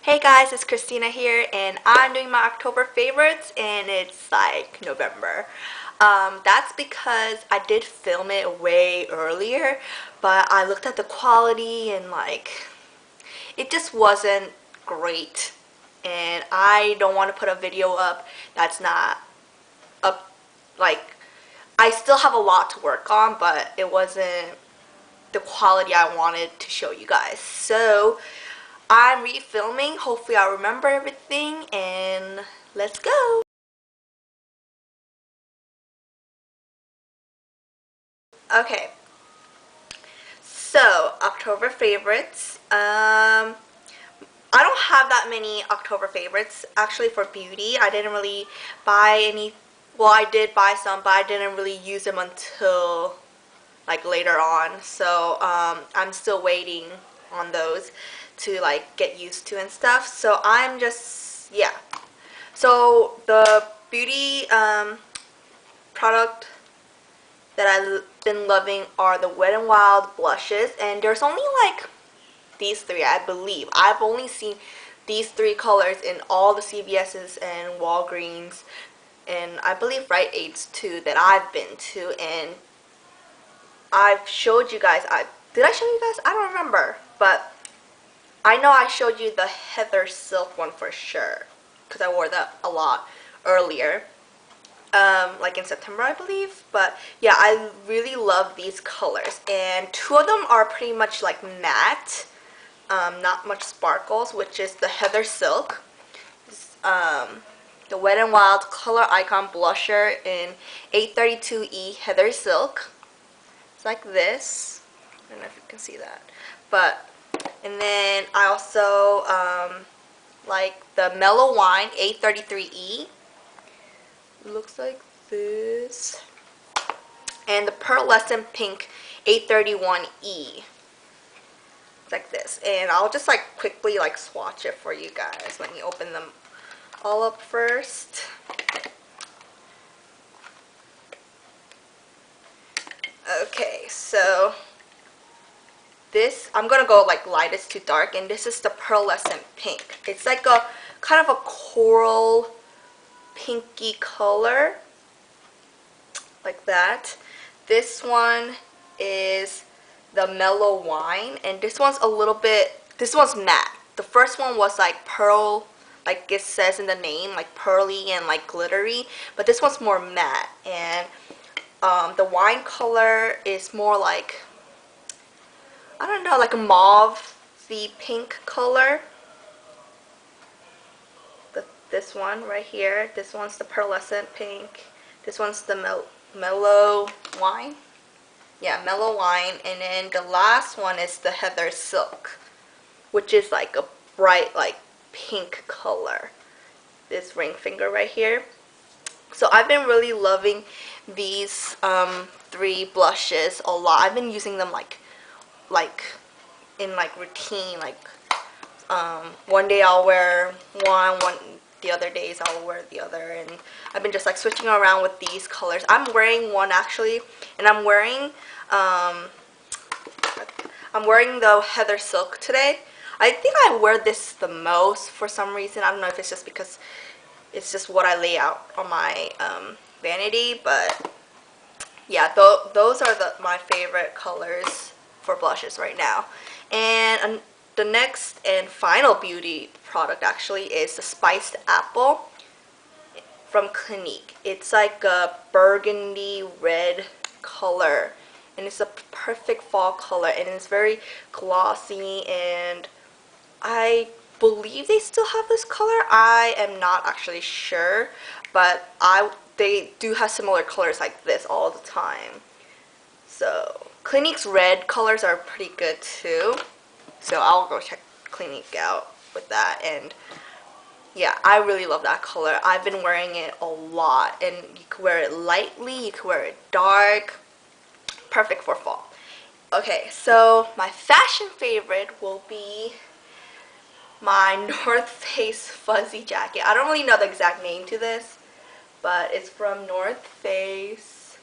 Hey guys, it's Christina here, and I'm doing my October favorites, and it's like November. That's because I did film it way earlier, but I looked at the quality and it just wasn't great. And I don't want to put a video up that's not up, like, I still have a lot to work on, but it wasn't the quality I wanted to show you guys. So I'm refilming. Hopefully I'll remember everything and let's go. Okay, so October favorites. I don't have that many October favorites actually for beauty. I didn't really buy any. Well, I did buy some, but I didn't really use them until like later on. So I'm still waiting on those to like get used to and stuff. So I'm just, yeah. So the beauty product that I've been loving are the Wet n Wild blushes, and there's only like these three, I believe. I've only seen these three colors in all the CVS's and Walgreens, and I believe Rite Aids too that I've been to, and I've showed you guys. Did I show you guys? I don't remember, but I know I showed you the Heather Silk one for sure because I wore that a lot earlier. Like in September, I believe. But yeah, I really love these colors, and two of them are pretty much like matte, not much sparkles, which is the Heather Silk, the Wet n Wild Color Icon Blusher in 832E Heather Silk. It's like this. I don't know if you can see that, but and then I also like the Mellow Wine 833E. Looks like this, and the Pearlescent Pink 831E. It's like this, and I'll just like quickly like swatch it for you guys. Let me open them all up first. Okay, so this, I'm gonna go like lightest to dark, and this is the Pearlescent Pink. It's like a kind of a coral pinky color, like that. This one is the Mellow Wine, and this one's a little bit, this one's matte. The first one was like pearl, like it says in the name, like pearly and like glittery, but this one's more matte, and the wine color is more like, I don't know, like a mauve-y pink color. This one right here, this one's the Pearlescent Pink, this one's the Mellow Wine. Yeah, Mellow Wine, and then the last one is the Heather Silk, which is like a bright like pink color. This ring finger right here. So I've been really loving these three blushes a lot. I've been using them like in like routine, like one day I'll wear one the other days I'll wear the other, and I've been just like switching around with these colors. I'm wearing one actually, and I'm wearing the Heather Silk today. I think I wear this the most for some reason. I don't know if it's just because it's just what I lay out on my vanity, but yeah, those are my favorite colors for blushes right now. And the next and final beauty product actually is the Spiced Apple from Clinique. It's like a burgundy red color, and it's a perfect fall color, and it's very glossy, and I believe they still have this color. I am not actually sure, but they do have similar colors like this all the time. So Clinique's red colors are pretty good too, so I'll go check Clinique out with that. And yeah, I really love that color. I've been wearing it a lot, and you can wear it lightly, you can wear it dark, perfect for fall. Okay, so my fashion favorite will be my North Face fuzzy jacket. I don't really know the exact name to this, but it's from North Face,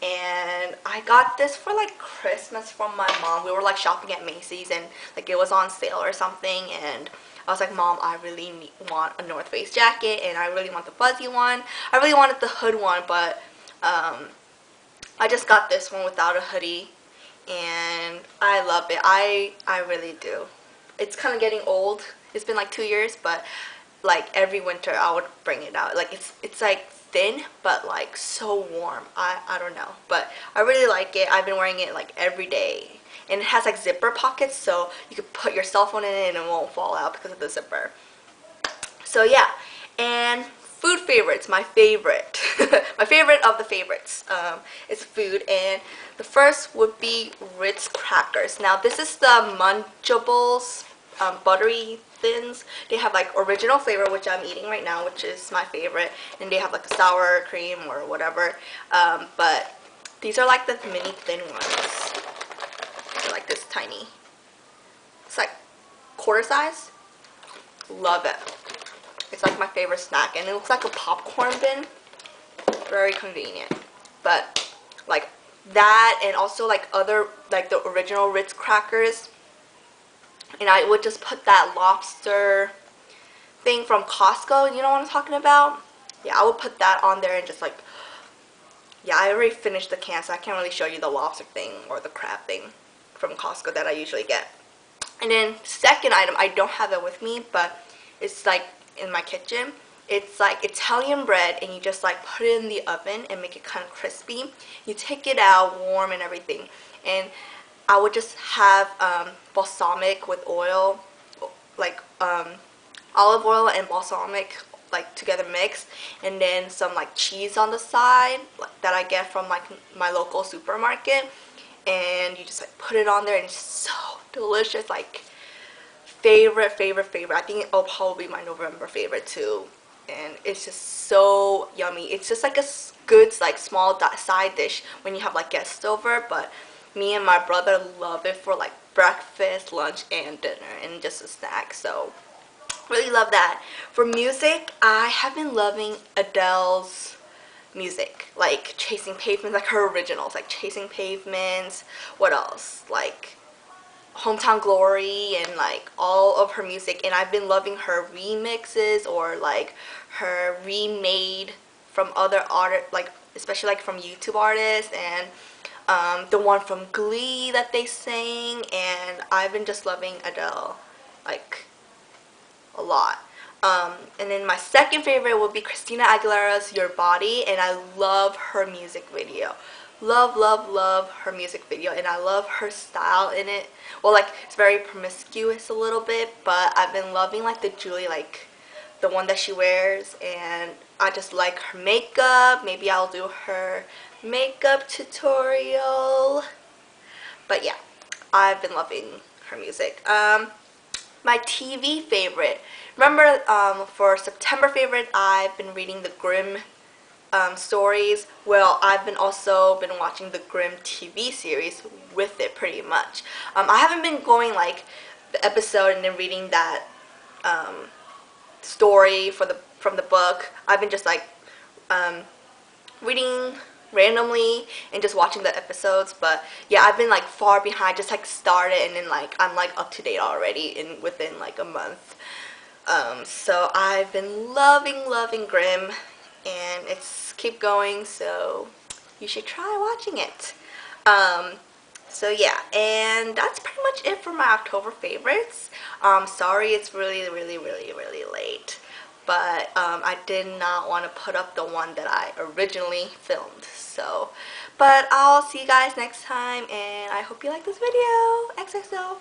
and I got this for like Christmas from my mom. We were like shopping at Macy's, and like it was on sale or something, and I was like, Mom, I really want a North Face jacket, and I really want the fuzzy one. I really wanted the hood one, but I just got this one without a hoodie, and I love it. I really do. It's kind of getting old. It's been like 2 years, but like every winter I would bring it out. Like it's like thin, but like so warm. I don't know, but I really like it. I've been wearing it like every day, and it has like zipper pockets, so you could put your cell phone in it and it won't fall out because of the zipper. So yeah, and food favorites, my favorite, my favorite of the favorites is food, and the first would be Ritz crackers. Now this is the Munchables buttery thins. They have like original flavor, which I'm eating right now, which is my favorite, and they have like a sour cream or whatever, but these are like the mini thin ones. They're like this tiny. It's like quarter size. Love it. It's like my favorite snack, and it looks like a popcorn bin. Very convenient. But like that, and also like other, like the original Ritz crackers, and I would just put that lobster thing from Costco, you know what I'm talking about? Yeah, I would put that on there and just like, yeah, I already finished the can, so I can't really show you the lobster thing or the crab thing from Costco that I usually get. And then second item, I don't have it with me, but it's like in my kitchen. It's like Italian bread, and you just like put it in the oven and make it kind of crispy. You take it out warm and everything, and I would just have balsamic with oil, like olive oil and balsamic like together mixed, and then some like cheese on the side that I get from like my local supermarket, and you just like put it on there, and it's so delicious. Like favorite. I think it'll probably be my November favorite too, and it's just so yummy. It's just like a good like small side dish when you have like guests over, but me and my brother love it for like breakfast, lunch, and dinner, and just a snack. So really love that. For music, I have been loving Adele's music, like Chasing Pavements, like her originals, like Chasing Pavements. What else? Like Hometown Glory, and like all of her music. And I've been loving her remixes, or like her remade from other artists, like especially like from YouTube artists, and the one from Glee that they sang. And I've been just loving Adele like a lot. And then my second favorite would be Christina Aguilera's Your Body, and I love her music video. Love her music video, and I love her style in it. Well, like it's very promiscuous a little bit, but I've been loving like the Julie, like the one that she wears, and I just like her makeup. Maybe I'll do her makeup tutorial. But yeah, I've been loving her music. My TV favorite. Remember, for September favorite, I've been reading the Grimm stories. Well, I've been also been watching the Grimm TV series with it pretty much. I haven't been going like the episode and then reading that story from the book. I've been just like reading randomly and just watching the episodes. But yeah, I've been like far behind, just like started, and then like I'm like up to date already within like a month. So I've been loving Grimm, and it's keep going, so you should try watching it. So yeah, and that's pretty much it for my October favorites. Sorry it's really late, but I did not want to put up the one that I originally filmed. So, but I'll see you guys next time, and I hope you like this video. XXO.